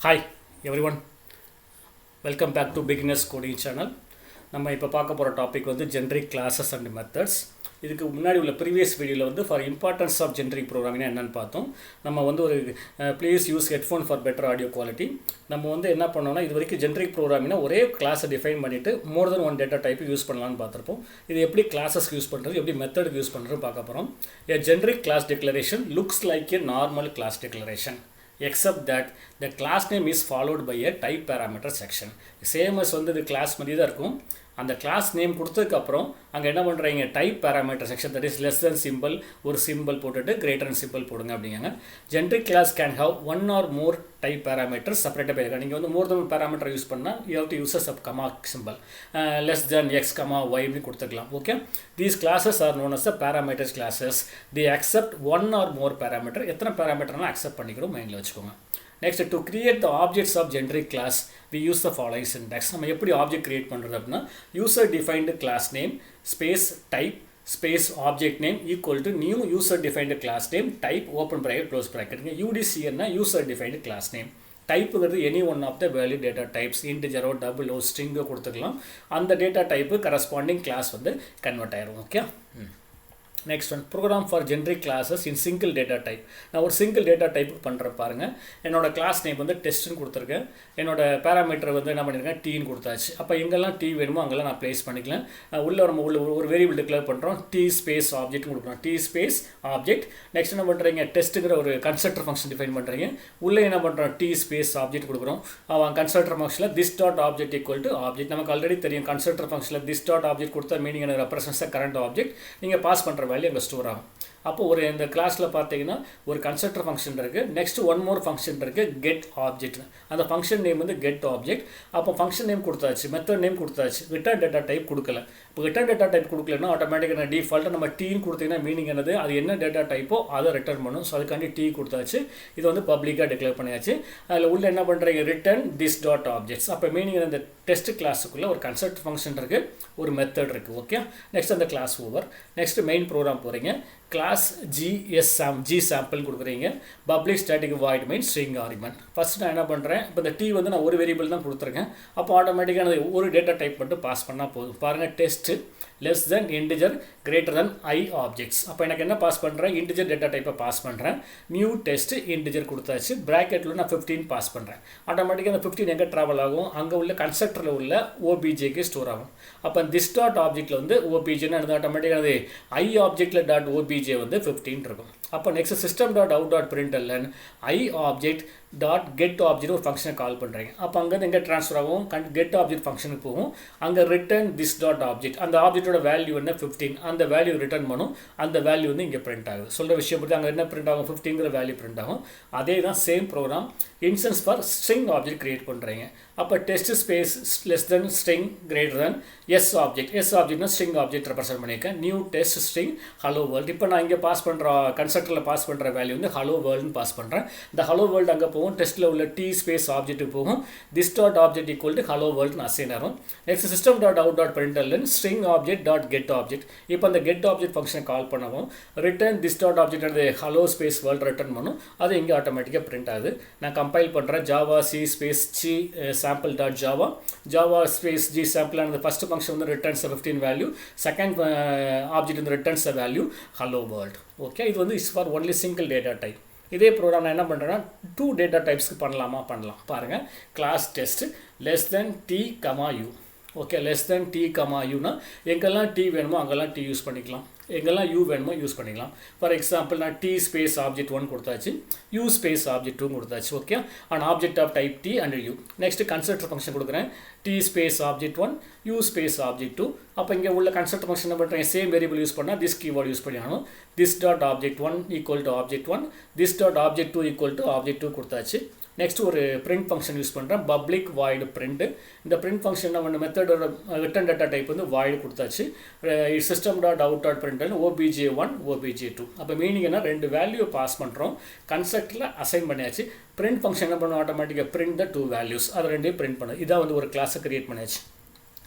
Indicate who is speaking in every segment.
Speaker 1: Hi everyone, welcome back to Beginners Coding channel. நம்ம இப்போ பார்க்க போகிற டாபிக் வந்து ஜென்ரிக் கிளாஸஸ் அண்ட் மெத்தட்ஸ். இதுக்கு முன்னாடி உள்ள ப்ரீவியஸ் வீடியோவில் வந்து for importance of generic programming என்னென்னு பார்த்தோம். நம்ம வந்து ஒரு please use headphone for better audio quality. நம்ம வந்து என்ன பண்ணோம்னா இது வரைக்கும் ஜென்ரிக் ப்ரோக்ராமிங்னா ஒரே கிளாஸை டிஃபைன் பண்ணிவிட்டு மோர் தென் ஒன் டேட்டா டைப் யூஸ் பண்ணலான்னு பார்த்துருப்போம். இது எப்படி கிளாஸஸ்க்கு யூஸ் பண்ணுறது, எப்படி மெத்தடுக்கு யூஸ் பண்ணுறது பார்க்க போகிறோம். A generic class declaration looks like a normal class declaration except that the class name is followed by a type parameter section. Same as வந்து இது கிளாஸ் மாதிரி தான் இருக்கும். அந்த கிளாஸ் நேம் கொடுத்ததுக்கப்புறம் அங்கே என்ன பண்ணுறீங்க, type parameter section, that is less than symbol ஒரு சிம்பிள் போட்டுட்டு கிரேட்டர் அண்ட் சிம்பிள் போடுங்க அப்படிங்க. Generic class can have one or more type parameter செப்பரேட்டாக போயிருக்கா. நீங்கள் வந்து மோர் தென் பேராமீட்டர் யூஸ் பண்ணால் you have to use a sub comma symbol, less than x comma y இப்படி கொடுத்துக்கலாம். Okay, these classes are known as the parameters classes. They accept one or more parameter. எத்தனை பேராமீட்டர்னாலும் accept பண்ணிக்கிறோம், மைண்டில் வச்சுக்கோங்க. Next, to create the objects of generic class, we use the following syntax. நம்ம எப்படி object create பண்ணுறது அப்படின்னா, user defined class name space type space object name equal to new user defined class name type open bracket close bracket. UDC என்ன user defined class name. டைப்புங்கிறது any one of the value data types, இன்டிஜரோ டபுளோ ஸ்ட்ரிங்கோ கொடுத்துக்கலாம். அந்த data type corresponding class வந்து convert ஆயிரும். Okay, next one program for generic classes in single data type. நான் ஒரு சிங்கிள் டேட்டா டைப் பண்ணுற பாருங்கள். என்னோட கிளாஸ் நேம் வந்து டெஸ்ட்டுன்னு கொடுத்துருக்கேன். என்னோட பேராமீட்டர் வந்து என்ன பண்ணியிருக்கேன், டீன்னு கொடுத்தாச்சு. அப்போ எங்கெல்லாம் டி வேணுமோ அங்கெல்லாம் நான் ப்ளேஸ் பண்ணிக்கலாம். உள்ளே நம்ம உள்ள ஒரு வேரியபிள் டிக்ளேர் பண்ணுறோம், டி ஸ்பேஸ் ஆப்ஜெக்ட் கொடுக்குறோம், டி ஸ்பேஸ் ஆப்ஜெக்ட். நெக்ஸ்ட் என்ன பண்ணுறீங்க, டெஸ்ட்டுங்கிற ஒரு கன்ஸ்ட்ரக்டர் ஃபங்க்ஷன் டிஃபைன் பண்ணுறீங்க. உள்ளே என்ன பண்ணுறோம், டி ஸ்பேஸ் ஆப்ஜெக்ட் கொடுக்குறோம். அவன் கன்ஸ்ட்ரக்டர் ஃபங்க்ஷனில் this dot object equal to object. நமக்கு ஆல்ரெடி தெரியும் கன்ஸ்ட்ரக்டர் ஃபங்க்ஷனில் திஸ் டாட் ஆப்ஜெக்ட் கொடுத்தா மீனிங் என்ன ரெப்ரசன்ஸ் கரண்ட் ஆப்ஜெக்ட். நீங்கள் பாஸ் பண்ணுற வேல்யூ அங்கே ஸ்டோர் ஆகும். அப்போ ஒரு இந்த கிளாஸில் பார்த்தீங்கன்னா ஒரு கன்ஸ்ட்ரக்டர் ஃபங்க்ஷன் இருக்குது, நெக்ஸ்ட் ஒன் மோர் ஃபங்க்ஷன் இருக்குது கெட் ஆப்ஜெக்ட். அந்த ஃபங்க்ஷன் நேம் வந்து கெட் ஆப்ஜெக்ட். அப்போ ஃபங்க்ஷன் நேம் கொடுத்தாச்சு, மெத்தட் நேம் கொடுத்தாச்சு, ரிட்டர்ன் டேட்டா டைப் கொடுக்கல. இப்போ ரிட்டர்ன் டேட்டா டைப் கொடுக்கலன்னா ஆட்டோமேட்டிக்காக டிஃபால்ட்டாக நம்ம டீன்னு கொடுத்தீங்கன்னா மீனிங் என்னது, அது என்ன டேட்டா டைப்போ அதை ரிட்டர்ன் பண்ணும். ஸோ அதுக்காண்டி டீ கொடுத்தாச்சு. இது வந்து பப்ளிக்காக டிக்ளேர் பண்ணியாச்சு. அதில் உள்ள என்ன பண்ணுறீங்க, ரிட்டர்ன் திஸ் டாட் ஆப்ஜெக்ட்ஸ். அப்போ மீனிங் இந்த டெஸ்ட் கிளாஸுக்குள்ளே ஒரு கன்ஸ்ட்ரக்டர் ஃபங்க்ஷன் இருக்குது, ஒரு மெத்தட் இருக்குது. ஓகே, நெக்ஸ்ட் அந்த class over. Next main program போகிறீங்க. கிளாஸ் ஜி சாம்பிள் கொடுக்குறீங்க. Public static void main string argument. First நான் என்ன பண்ணுறேன், இப்போ இந்த டி வந்து நான் ஒரு வேரியபிள் தான் கொடுத்துருக்கேன். அப்போ ஆட்டோமேட்டிக்காக ஒரு டேட்டா டைப் மட்டும் பாஸ் பண்ணால் போதும். பாருங்கள், test less than integer greater than i objects. அப்போ எனக்கு என்ன பாஸ் பண்ணுறேன், இன்டிஜர் டேட்டா டைப்பை பாஸ் பண்ணுறேன். நியூ டெஸ்ட் இன்டிஜர் கொடுத்தாச்சு. ப்ராக்கெட்டில் நான் 15 பாஸ் பண்ணுறேன். ஆட்டோமேட்டிக்காக அந்த 15 எங்கே ட்ராவல் ஆகும், அங்கே உள்ள கன்ஸ்ட்ரக்டரில் உள்ள ஓபிஜேக்கு ஸ்டோர் ஆகும். அப்போ திஸ் டாட் ஆப்ஜெக்ட்டில் வந்து ஓபிஜேன்னு ஆட்டோமேட்டிக்காக ஐ ஆப்ஜெக்டில் டாட் ஓபிஜே வந்து 15 இருக்கும். அப்போ next system dot out dot println i object dot get object ஒரு ஃபங்க்ஷனை கால் பண்ணுறீங்க. அப்போ அங்கேருந்து எங்கே ட்ரான்ஸ்ஃபர் ஆகும், கெட் ஆப்ஜெக்ட் ஃபங்க்ஷனுக்கு போகும். அங்கே ரிட்டர்ன் திஸ் டாட் ஆப்ஜெக்ட், அந்த ஆப்ஜெக்டோட வேல்யூ என்ன 15, அந்த வேல்யூ ரிட்டர்ன் பண்ணும். அந்த வேல்யூ வந்து இங்கே பிரிண்ட் ஆகுது. சொல்கிற விஷயம் பற்றி அங்கே என்ன பிரிண்ட் ஆகும், 15ங்கிற வேல்யூ பிரிண்ட் ஆகும். அதே தான் same program instance for string object create பண்ணுறீங்க. அப்போ test space less than string greater than s object. S ஆப்ஜெக்ட்னா ஸ்ட்ரிங் ஆப்ஜெக்ட் ரெப்ரசென்ட் பண்ணியிருக்கேன். New test string hello world. இப்போ நான் இங்கே பாஸ் பண்ணுற கன்ஸ்ட்ரக்டரில் பாஸ் பண்ணுற வேல்யூ வந்து ஹலோ வேர்ல்டுன்னு பாஸ் பண்ணுறேன். இந்த ஹலோ வேர்ல்டு அங்கே போகும், டெஸ்ட்டில் உள்ள டி ஸ்பேஸ் ஆப்ஜெக்ட்டுக்கு போகும். This dot object equal to hello வேர்ல்டுன்னு அசைன் ஆகும். Next system dot out dot println string object dot get object. இப்போ அந்த கெட் ஆப்ஜெக்ட் ஃபங்க்ஷனை கால் பண்ணவும் ரிட்டர்ன் திஸ் டாட் ஆப்ஜெக்ட் அந்த ஹலோ ஸ்பேஸ் வேர்ல்டு ரிட்டர்ன் பண்ணும். அது இங்கே ஆட்டோமேட்டிக்காக பிரிண்ட் ஆகுது. நான் கம்பைல் பண்ணுறேன். Java C space G sample dot Java space G sample அந்த ஃபஸ்ட் ஃபங்க்ஷன் வந்து ரிட்டர்ன்ஸ் 15 வேல்யூ, செகண்ட் ஆப்ஜெக்ட் வந்து returns value hello world. Okay, இது வந்து is for only single data type. இதே ப்ரோக்ராம் நான் என்ன பண்ணுறேன்னா 2 டேட்டா டைப்ஸ்க்கு பண்ணலாம். பாருங்கள், class test less than T comma U. Okay, less than T comma யூனா எங்கெல்லாம் டி வேணுமோ அங்கெல்லாம் டி யூஸ் பண்ணிக்கலாம், எங்கெல்லாம் யூ வேணுமோ யூஸ் பண்ணிக்கலாம். ஃபார் எக்ஸாம்பிள் நான் டி ஸ்பேஸ் ஆப்ஜெக்ட் 1 கொடுத்தாச்சு, யூ ஸ்பேஸ் ஆப்ஜெக்ட் 2 கொடுத்தாச்சு. Okay, and object of type T and U. Next constructor function கொடுக்குறேன், T space object 1 U space object 2. அப்போ இங்கே உள்ள கன்ஸ்ட்ரக்டர் ஃபங்க்ஷன் என்ன பண்ணுறேன், சேம் வேரியபிள் யூஸ் பண்ணால் திஸ் கீவேர்டு யூஸ் பண்ணியாகணும். This dot object 1 equal to object 1, this dot object 2 equal to object 2 கொடுத்தாச்சு. Next ஒரு பிரிண்ட் ஃபங்க்ஷன் யூஸ் பண்ணுறேன், பப்ளிக் வாய்டு பிரிண்ட். இந்த பிரிண்ட் ஃபங்க்ஷன் நம்ம மெத்தடோட ரிட்டர்ன் டேட்டா டைப் வந்து வாய்டு கொடுத்தாச்சு. System dot out dot print OBJ 1 OBJ 2. அப்போ meaning என்ன, 2 value pass பண்ணுறோம், கன்ஸ்ட்ரக்டில் அசைன் பண்ணியாச்சு. பிரிண்ட் ஃபங்க்ஷன் என்ன பண்ணும், ஆட்டோமேட்டிக்காக பிரிண்ட் த 2 வேல்யூஸ், அது ரெண்டையும் பிரிண்ட் பண்ணுது. இதான் வந்து ஒரு கிளாஸை கிரியேட் பண்ணியாச்சு.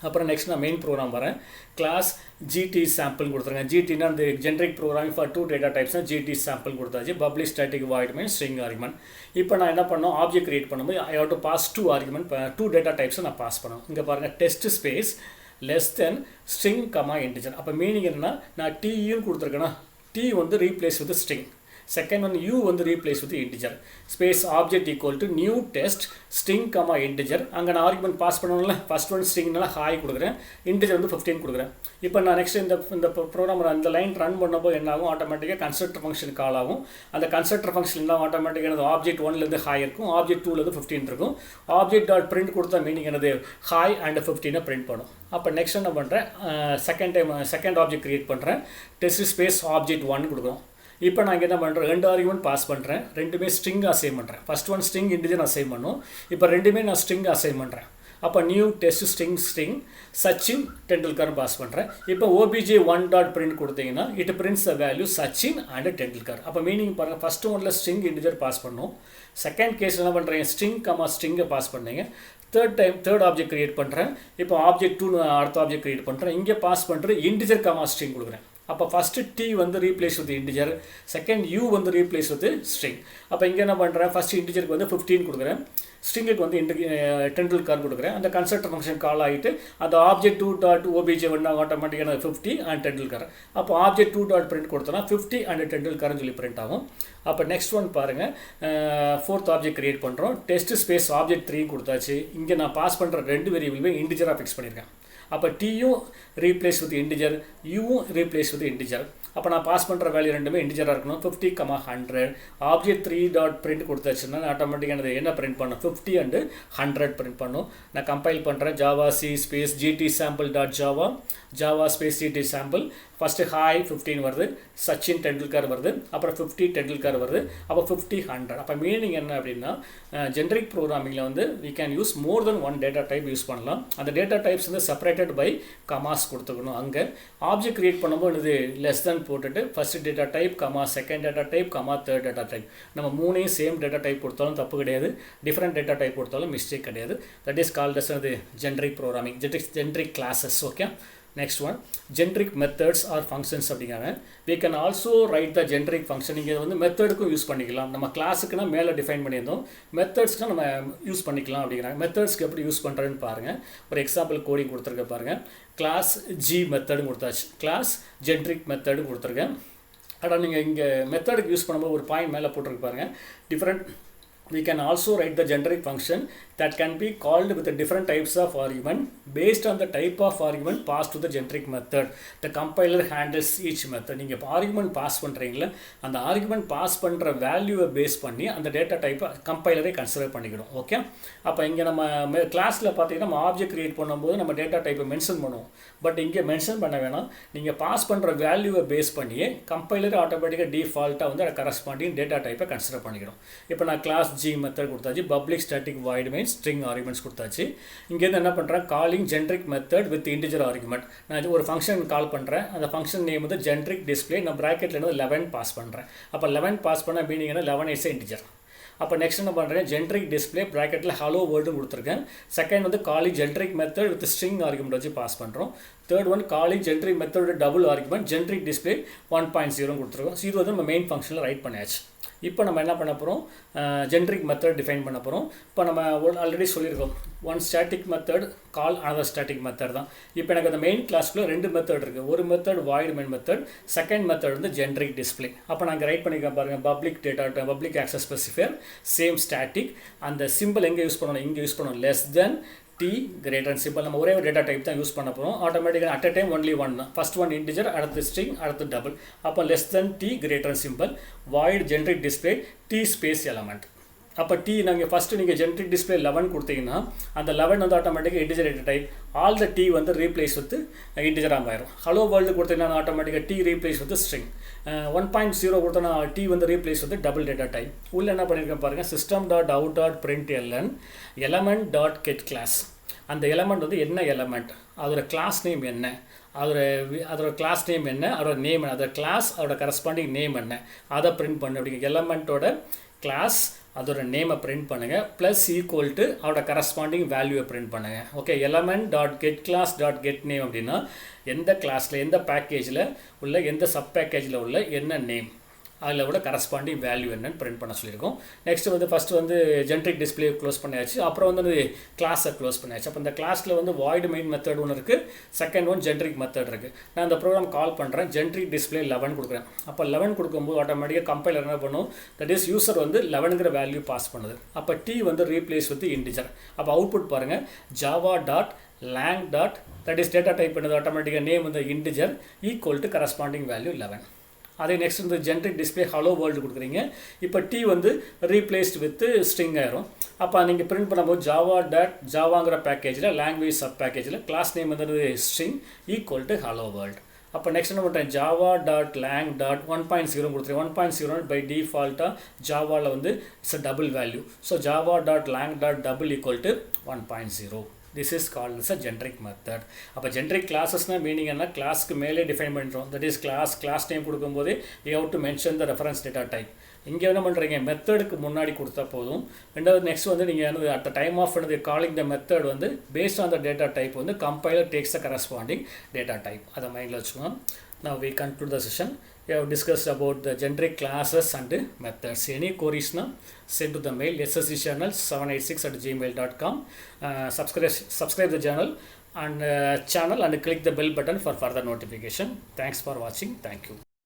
Speaker 1: அப்புறம் நெக்ஸ்ட் நான் மெயின் ப்ரோக்ராம் வரேன். கிளாஸ் ஜிடி சாம்பிள் கொடுத்துருங்க. ஜிடினா அந்த ஜென்ரிக் ப்ரோக்ராமிங் ஃபார் 2 டேட்டா டைப்ஸ்னால் ஜிடி சாம்பிள் கொடுத்தாச்சு. Public static void means string argument. இப்போ நான் என்ன பண்ணோம், ஆப்ஜெக்ட் கிரியேட் பண்ணும்போது I have to pass 2 argument, 2 data டைப்ஸை நான் பாஸ் பண்ணணும். இங்கே பாருங்கள், test space less than string comma integer. அப்போ மீனிங் என்னன்னா, நான் டியும் கொடுத்துருக்கேன்னா டி வந்து replace with string. Second one u வந்து replace with integer. Space object equal to new test string comma integer. அங்கே நான் ஆர்குமெண்ட் பாஸ் பண்ணணும்ல, ஃபர்ஸ்ட் ஒன் ஸ்ட்ரிங்னால ஹாய் கொடுக்குறேன், இன்டிஜர் வந்து 15 கொடுக்குறேன். இப்போ நான் நெக்ஸ்ட் இந்த ப்ரோக்ராம் அந்த லைன் ரன் பண்ணப்போ என்ன ஆகும், ஆட்டோமேட்டிக்காக கன்ஸ்ட்ரக்டர் ஃபங்க்ஷன் கால் ஆகும். அந்த கன்ஸ்ட்ரக்டர் ஃபங்க்ஷன் இருந்தால் ஆட்டோமேட்டிக்காக என்னது, ஆப்ஜெக்ட் 1லேருந்து ஹாய் இருக்கும், ஆப்ஜெக்ட் 2லேருந்து 15 இருக்கும். ஆப்ஜெக்ட் டாட் பிரிண்ட் கொடுத்தா மீனிங் என்னது, ஹாய் அண்ட் 15 பிரிண்ட் பண்ணும். அப்போ நெக்ஸ்ட் என்ன பண்ணுறேன், செகண்ட் ஆப்ஜெக்ட் கிரியேட் பண்ணுறேன். டெஸ்ட் ஸ்பேஸ் ஆப்ஜெக்ட் 1 கொடுக்குறோம். இப்போ நான் இங்கே என்ன பண்ணுறேன், 2 ஆர்குமெண்ட் பாஸ் பண்ணுறேன், ரெண்டுமே ஸ்ட்ரிங் அசைன் பண்ணுறேன். First one string integer assign பண்ணும். இப்போ ரெண்டுமே நான் ஸ்ட்ரிங் அசைன் பண்ணுறேன். அப்போ new test string Sachin Tendulkar pass பண்ணுறேன். இப்போ ஓபிஜே 1 டாட் பிரிண்ட் கொடுத்தீங்கன்னா it prints the value Sachin and Tendulkar. அப்போ மீனிங் பாருங்கள், ஃபஸ்ட்டு ஒன்றில் ஸ்ட்ரிங் இன்டிஜர் பாஸ் பண்ணோம். செகண்ட் கேஸ் என்ன பண்ணுறேன், ஸ்ட்ரிங் கமா ஸ்ட்ரிங்கை பாஸ் பண்ணீங்க. தேர்ட் ஆப்ஜெக்ட் கிரியேட் பண்ணுறேன். இப்போ ஆப்ஜெக்ட் 2 அடுத்த ஆப்ஜெக்ட் கிரியேட் பண்ணுறேன். இங்கே பாஸ் பண்ணுறது இன்டிஜர் கமா ஸ்ட்ரிங் கொடுக்குறேன். அப்போ ஃபஸ்ட்டு டி வந்து replace with integer, second you வந்து ரீப்ளேஸ் வித் ஸ்ட்ரிங். அப்போ இங்கே என்ன பண்ணுறேன், ஃபஸ்ட்டு இன்டிஜருக்கு வந்து 15 கொடுக்குறேன், ஸ்ட்ரிங்குக்கு வந்து டெண்டுல்கர் கொடுக்குறேன். அந்த கன்ஸ்ட்ரக்டர் ஃபங்க்ஷன் கால் ஆகிட்டு அந்த ஆப்ஜெக்ட் 2 டாட் ஓபிஜே வந்து ஆட்டோமேட்டிக்கான 50 அண்ட் டெண்டுல்கர். அப்போ ஆப்ஜெக்ட் 2 டாட் பிரிண்ட் கொடுத்தோன்னா 50 அண்ட் டெண்டுல்கர்னு சொல்லி பிரிண்ட் ஆகும். அப்போ நெக்ஸ்ட் ஒன் பாருங்கள், ஃபோர்த் ஆப்ஜெக்ட் கிரியேட் பண்ணுறோம். டெஸ்ட் ஸ்பேஸ் ஆப்ஜெக்ட் 3 கொடுத்தாச்சு. இங்கே நான் பாஸ் பண்ணுற 2 வேரியபிளுமே இன்டிஜராக ஃபிக்ஸ் பண்ணியிருக்கேன். அப்போ டியும் ரீப்ளேஸ் வித் இன்டிஜர், யூவும் ரீப்ளேஸ் வித் இன்டிஜர். அப்போ நான் பாஸ் பண்ணுற வேல்யூ ரெண்டுமே இன்டிஜராக இருக்கணும். 50, 100. ஆப்ஜெக்ட் 3 டாட் பிரிண்ட் கொடுத்தாச்சுன்னா ஆட்டோமேட்டிக்காக என்ன பிரிண்ட் பண்ணும், 50 அண்டு 100 பிரிண்ட் பண்ணும். நான் கம்பைல் பண்ணுறேன். Java C space GT sample dot Java space GT sample. First hi 15 வருது, சச்சின் டெண்டுல்கர் வருது, அப்புறம் 50 டெண்டுல்கர் வருது, அப்போ 50, 100. அப்போ மீனிங் என்ன அப்படின்னா, ஜென்ரிக் ப்ரோக்ராமிங்கில் வந்து we can use more than 1 data type யூஸ் பண்ணலாம். அந்த டேட்டா டைப்ஸ் வந்து செப்பரேட்டட் பை கமாஸ் கொடுத்துக்கணும். அங்கே ஆப்ஜெக்ட் கிரியேட் பண்ணும்போது இது லெஸ் தென் போட்டுட்டு first data type comma second data type comma third data type. நம்ம 3 சேம் டேட்டா டைப் கொடுத்தாலும் தப்பு கிடையாது, டிஃப்ரெண்ட் டேட்டா டைப் கொடுத்தாலும் மிஸ்டேக் கிடையாது. That is called as generic programming, generic classes. Okay, next one generic methods or functions அப்படிங்கிறாங்க. we can also write the generic function. இங்கே வந்து மெத்தடுக்கும் use பண்ணிக்கலாம். நம்ம கிளாஸுக்குன்னா மேலே டிஃபைன் பண்ணியிருந்தோம், மெத்தட்ஸ்க்கு நம்ம யூஸ் பண்ணிக்கலாம் அப்படிங்கிறாங்க. மெத்தட்ஸ்க்கு எப்படி யூஸ் பண்ணுறேன்னு பாருங்கள். ஒரு எக்ஸாம்பிள் கோடிங் கொடுத்துருக்க பாருங்கள். கிளாஸ் ஜி மெத்தடு கொடுத்தாச்சு, கிளாஸ் ஜென்ரிக் மெத்தடு கொடுத்துருக்கேன். ஆனால் நீங்கள் இங்கே மெத்தடுக்கு யூஸ் பண்ணும்போது ஒரு பாயிண்ட் மேலே போட்டிருக்கு பாருங்கள், different. We can also write the generic function that can be called with the different types of argument based on the type of argument passed to the generic method. The compiler handles each method. நீங்கள் இப்போ argument pass பண்ணுறீங்களா, அந்த argument pass பண்ணுற வேல்யூவை base பண்ணி அந்த data டைப்பை கம்பைலரே consider பண்ணிக்கணும். Okay, அப்போ இங்கே நம்ம கிளாஸில் பார்த்தீங்கன்னா நம்ம ஆப்ஜெக்ட் கிரியேட் பண்ணும்போது நம்ம டேட்டா டைப்பை மென்ஷன் பண்ணுவோம். பட் இங்கே மென்ஷன் பண்ண வேணாம், நீங்கள் பாஸ் பண்ணுற வேல்யூவை பேஸ் பண்ணியே கம்பைலர் ஆட்டோமேட்டிக்காக டிஃபால்ட்டாக வந்து அதை கரஸ்பாண்டிங் டேட்டா டைப்பை கன்சிடர் பண்ணிக்கணும். இப்போ நான் கிளாஸ் ஜி மெத்தட் கொடுத்தாச்சு, public static void means string arguments கொடுத்தாச்சு. இங்கேருந்து என்ன பண்ணுறேன், calling generic method with integer argument. நான் ஒரு ஃபங்க்ஷன் கால் பண்ணுறேன், அந்த ஃபங்க்ஷன் நேம் வந்து ஜென்ரிக் டிஸ்பிளே. நான் ப்ராக்கெட்டில் இருந்து 11 பாஸ் பண்ணுறேன். அப்போ 11 பாஸ் பண்ண மீனிங் என்ன, 11 இஸ் இன்டிஜர். அப்போ நெக்ஸ்ட் என்ன பண்ணுறேன், ஜென்ரிக் டிஸ்பிளே ப்ராக்கெட்டில் ஹலோ வேர்ல்டு கொடுத்துருக்கேன். செகண்ட் வந்து calling generic method with string argument வச்சு பாஸ் பண்ணுறோம். Third one calling generic method double argument, generic display 1.0 கொடுத்துருக்கோம். 0 வந்து நம்ம மெயின் ஃபங்க்ஷனில் ரைட் பண்ணியாச்சு. இப்போ நம்ம என்ன பண்ண போகிறோம், ஜென்ரிக் மெத்தட் டிஃபைன் பண்ண போகிறோம். இப்போ நம்ம ஆல்ரெடி சொல்லியிருக்கோம், ஒன் ஸ்டாட்டிக் மெத்தட் கால் அனதர் ஸ்டாட்டிக் மெத்தட் தான். இப்போ எனக்கு அந்த மெயின் கிளாஸ்க்குள்ள 2 மெத்தட் இருக்குது. ஒரு method void main method, second method வந்து ஜென்ரிக் டிஸ்பிளே. அப்போ நாங்கள் ரைட் பண்ணிக்க பாருங்கள், public access specifier same static. அந்த சிம்பிள் எங்கே யூஸ் பண்ணணும், இங்கே யூஸ் பண்ணணும், less than T greater symbol. நம்ம ஒரே ஒரு டேட்டா டைப் தான் யூஸ் பண்ண போகிறோம். ஆட்டோமேட்டிக்காக at a time only one தான். ஃபஸ்ட் ஒன் இன்டிஜர், அடுத்து ஸ்ட்ரிங், அடுத்து டபுள். அப்போ less than T greater symbol, void generic display T space element. அப்போ டி நாங்கள் ஃபஸ்ட்டு நீங்கள் ஜென்ரிக் டிஸ்பிளே 11 கொடுத்தீங்கன்னா அந்த 11 வந்து ஆட்டோமேட்டிக்காக integer data type. All the T வந்து ரீப்ளேஸ் வித் இன்டிஜராக ஆயிரும். ஹலோ வேர்ல்டு கொடுத்தீங்கன்னா ஆட்டோமேட்டிக்காக டி ரீப்ளேஸ் வித் ஸ்ட்ரிங். 1.0 கொடுத்தோன்னா டி வந்து replace with double data type. உள்ள என்ன பண்ணியிருக்கேன் பாருங்கள், system dot out dot print LN element dot get class. அந்த எலமெண்ட் வந்து என்ன எலமெண்ட், அதோட கிளாஸ் நேம் என்ன, அதோட கிளாஸ் நேம் என்ன, அதோட நேம் என்ன, அதோட கிளாஸ் அதோட கரஸ்பாண்டிங் நேம் என்ன, அதை பிரிண்ட் பண்ணு அப்படிங்க. எலமெண்ட்டோட கிளாஸ் அதோட நேமை பிரிண்ட் பண்ணுங்கள் ப்ளஸ் ஈக்குவல் டு அதோட கரஸ்பாண்டிங் வேல்யூவை பிரிண்ட் பண்ணுங்கள். Okay, element dot get class dot get name அப்படின்னா எந்த கிளாஸில் எந்த பேக்கேஜில் உள்ள எந்த சப் பேக்கேஜில் உள்ள என்ன நேம் அதில் விட கரஸ்பாண்டிங் வேல்யூ என்னன்னு பிரிண்ட் பண்ண சொல்லியிருக்கோம். நெக்ஸ்ட் வந்து ஃபஸ்ட்டு வந்து ஜென்ரிக் டிஸ்பிளே க்ளோஸ் பண்ணியாச்சு. அப்புறம் வந்து கிளாஸை க்ளோஸ் பண்ணியாச்சு. அப்போ இந்த கிளாஸில் வந்து வாய்டு மெயின் மெத்தட் ஒன்று இருக்குது, செகண்ட் ஒன் ஜென்ரிக் மெத்தட் இருக்குது. நான் இந்த ப்ரோக்ராம் கால் பண்ணுறேன், ஜென்ரிக் டிஸ்பிளே 11 கொடுக்குறேன். அப்போ 11 கொடுக்கும்போது ஆட்டோமேட்டிக்காக கம்பைலர் என்ன பண்ணும், தட் இஸ் யூசர் வந்து 11ங்கிற வேல்யூ பாஸ் பண்ணுது. அப்போ டி வந்து ரீப்ளேஸ் வித் இன்டிஜர். அப்போ அவுட்புட் பாருங்கள், Java dot lang dot that is data type பண்ணது ஆட்டோமேட்டிக்காக நேம் வந்து integer equal to corresponding value 11. அதே நெக்ஸ்ட் வந்து ஜென்ரிக் டிஸ்பிளே ஹலோ வேர்ல்டு கொடுக்குறீங்க. இப்போ டி வந்து ரீப்ளேஸ்ட் வித் ஸ்ட்ரிங் ஆயிரும். அப்போ நீங்கள் பிரிண்ட் பண்ணும்போது ஜாவாங்கிற பேக்கேஜில் லாங்குவேஜ் சப் பேக்கேஜில் கிளாஸ் நேம் வந்து string equal to hello world. அப்போ நெக்ஸ்ட் என்ன பண்ணுறேன், ஜாவா டாட் லேங் டாட் 1.0 கொடுத்துருவேன். 1.0 பை டிஃபால்ட்டாக ஜாவாவில் வந்து it's a double value. So Java dot lang dot double equal to 1.0. This is called as a generic method. அப்போ generic classes meaning என்ன, கிளாஸ்க்கு மேலே டிஃபைன் பண்ணுறோம். தட் இஸ் கிளாஸ் நேம் கொடுக்கும்போது you have to mention the reference data type. இங்கே என்ன பண்ணுறீங்க, மெத்தடுக்கு முன்னாடி கொடுத்தா போதும். ரெண்டாவது நெக்ஸ்ட் வந்து நீங்கள் வந்து at the time of calling the method வந்து passed on the data type வந்து compiler takes the corresponding data type. அதை மைண்டில் வச்சுக்கோங்க. Now we conclude the session. We have discussed about the generic classes and methods. Any queries now, send to the mail sscchannel786@gmail.com. Subscribe the channel and click the bell button for further notification. Thanks for watching. Thank you.